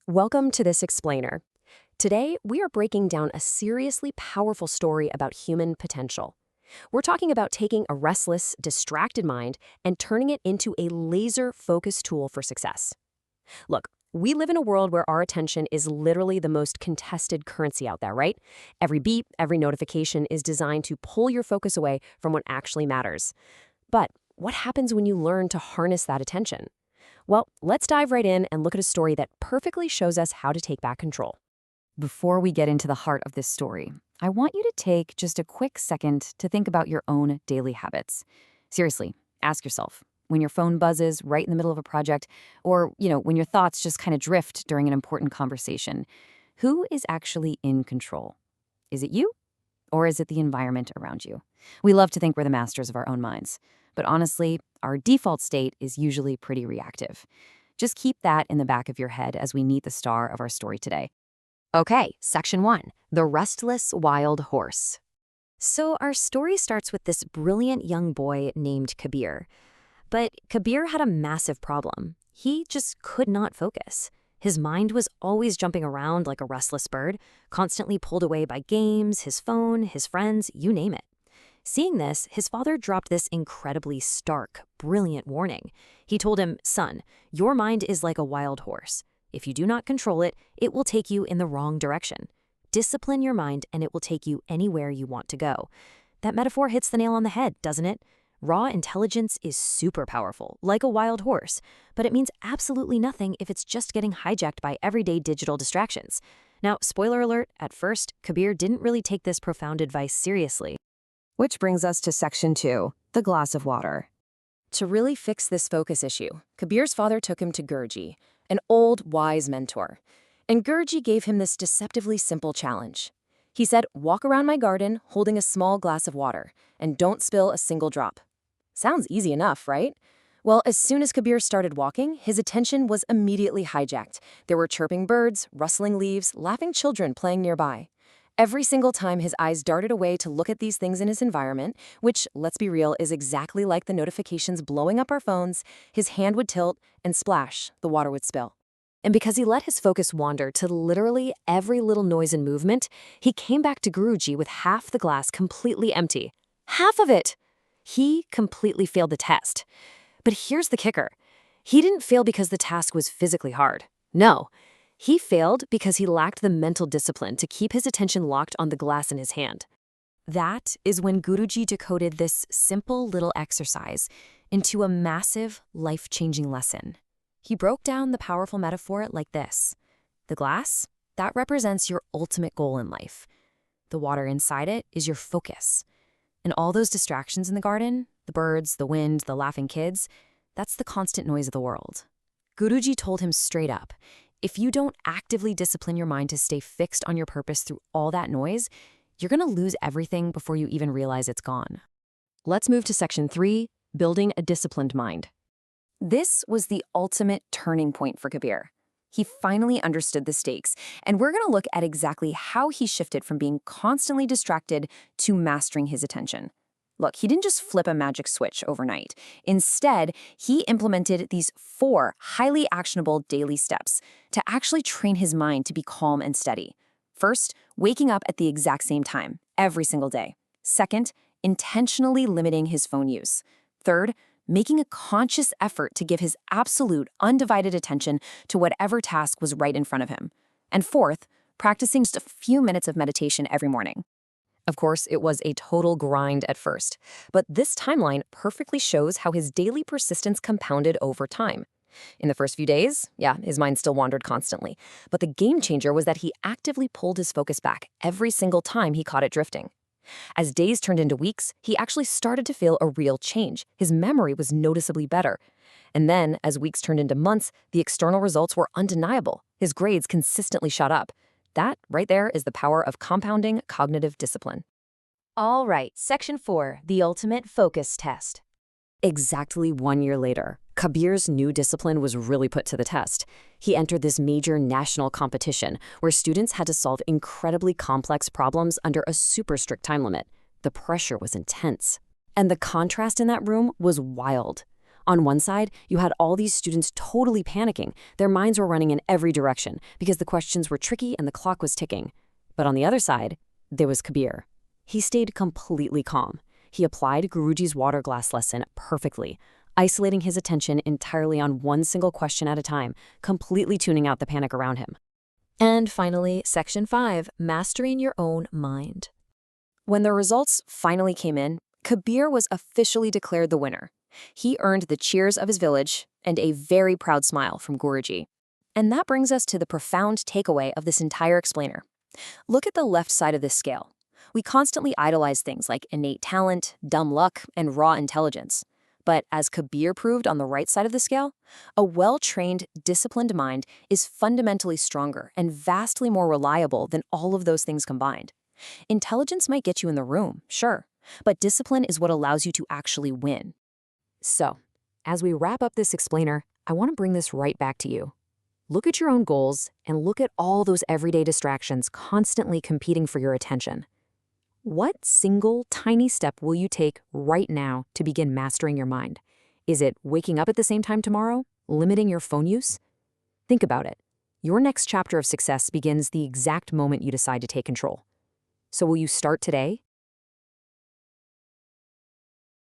Welcome to this explainer. Today, we are breaking down a seriously powerful story about human potential. We're talking about taking a restless, distracted mind and turning it into a laser-focused tool for success. Look, we live in a world where our attention is literally the most contested currency out there, right? Every beep, every notification is designed to pull your focus away from what actually matters. But what happens when you learn to harness that attention? Well, let's dive right in and look at a story that perfectly shows us how to take back control. Before we get into the heart of this story, I want you to take just a quick second to think about your own daily habits. Seriously, ask yourself, when your phone buzzes right in the middle of a project, or, when your thoughts just kind of drift during an important conversation, who is actually in control? Is it you? Or is it the environment around you? We love to think we're the masters of our own minds. But honestly, our default state is usually pretty reactive. Just keep that in the back of your head as we meet the star of our story today. Okay, Section 1, The Restless Wild Horse. So our story starts with this brilliant young boy named Kabir. But Kabir had a massive problem. He just could not focus. His mind was always jumping around like a restless bird, constantly pulled away by games, his phone, his friends, you name it. Seeing this, his father dropped this incredibly stark, brilliant warning. He told him, "Son, your mind is like a wild horse. If you do not control it, it will take you in the wrong direction. Discipline your mind and it will take you anywhere you want to go." That metaphor hits the nail on the head, doesn't it? Raw intelligence is super powerful, like a wild horse, but it means absolutely nothing if it's just getting hijacked by everyday digital distractions. Now, spoiler alert, at first, Kabir didn't really take this profound advice seriously. Which brings us to Section 2, the glass of water. To really fix this focus issue, Kabir's father took him to Guruji, an old, wise mentor. And Guruji gave him this deceptively simple challenge. He said, "Walk around my garden holding a small glass of water, and don't spill a single drop." Sounds easy enough, right? Well, as soon as Kabir started walking, his attention was immediately hijacked. There were chirping birds, rustling leaves, laughing children playing nearby. Every single time his eyes darted away to look at these things in his environment, which, let's be real, is exactly like the notifications blowing up our phones, his hand would tilt and splash, the water would spill. And because he let his focus wander to literally every little noise and movement, he came back to Guruji with half the glass completely empty. Half of it! He completely failed the test. But here's the kicker. He didn't fail because the task was physically hard. No. He failed because he lacked the mental discipline to keep his attention locked on the glass in his hand. That is when Guruji decoded this simple little exercise into a massive, life-changing lesson. He broke down the powerful metaphor like this. The glass, that represents your ultimate goal in life. The water inside it is your focus. And all those distractions in the garden, the birds, the wind, the laughing kids, that's the constant noise of the world. Guruji told him straight up, if you don't actively discipline your mind to stay fixed on your purpose through all that noise, you're going to lose everything before you even realize it's gone. Let's move to Section 3, Building a Disciplined Mind. This was the ultimate turning point for Kabir. He finally understood the stakes, and we're going to look at exactly how he shifted from being constantly distracted to mastering his attention. Look, he didn't just flip a magic switch overnight. Instead, he implemented these 4 highly actionable daily steps to actually train his mind to be calm and steady. First, waking up at the exact same time, every single day. Second, intentionally limiting his phone use. Third, making a conscious effort to give his absolute, undivided attention to whatever task was right in front of him. And fourth, practicing just a few minutes of meditation every morning. Of course, it was a total grind at first, but this timeline perfectly shows how his daily persistence compounded over time. In the first few days, his mind still wandered constantly, but the game changer was that he actively pulled his focus back every single time he caught it drifting. As days turned into weeks, he actually started to feel a real change. His memory was noticeably better. And then, as weeks turned into months, the external results were undeniable. His grades consistently shot up. That, right there, is the power of compounding cognitive discipline. All right, Section 4, the ultimate focus test. Exactly 1 year later, Kabir's new discipline was really put to the test. He entered this major national competition where students had to solve incredibly complex problems under a super strict time limit. The pressure was intense. And the contrast in that room was wild. On one side, you had all these students totally panicking. Their minds were running in every direction because the questions were tricky and the clock was ticking. But on the other side, there was Kabir. He stayed completely calm. He applied Guruji's water glass lesson perfectly, isolating his attention entirely on one single question at a time, completely tuning out the panic around him. And finally, Section 5, Mastering Your Own Mind. When the results finally came in, Kabir was officially declared the winner. He earned the cheers of his village and a very proud smile from Guruji. And that brings us to the profound takeaway of this entire explainer. Look at the left side of this scale. We constantly idolize things like innate talent, dumb luck, and raw intelligence. But as Kabir proved on the right side of the scale, a well-trained, disciplined mind is fundamentally stronger and vastly more reliable than all of those things combined. Intelligence might get you in the room, sure, but discipline is what allows you to actually win. So, as we wrap up this explainer, I want to bring this right back to you. Look at your own goals and look at all those everyday distractions constantly competing for your attention. What single tiny step will you take right now to begin mastering your mind? Is it waking up at the same time tomorrow? Limiting your phone use? Think about it. Your next chapter of success begins the exact moment you decide to take control. So will you start today?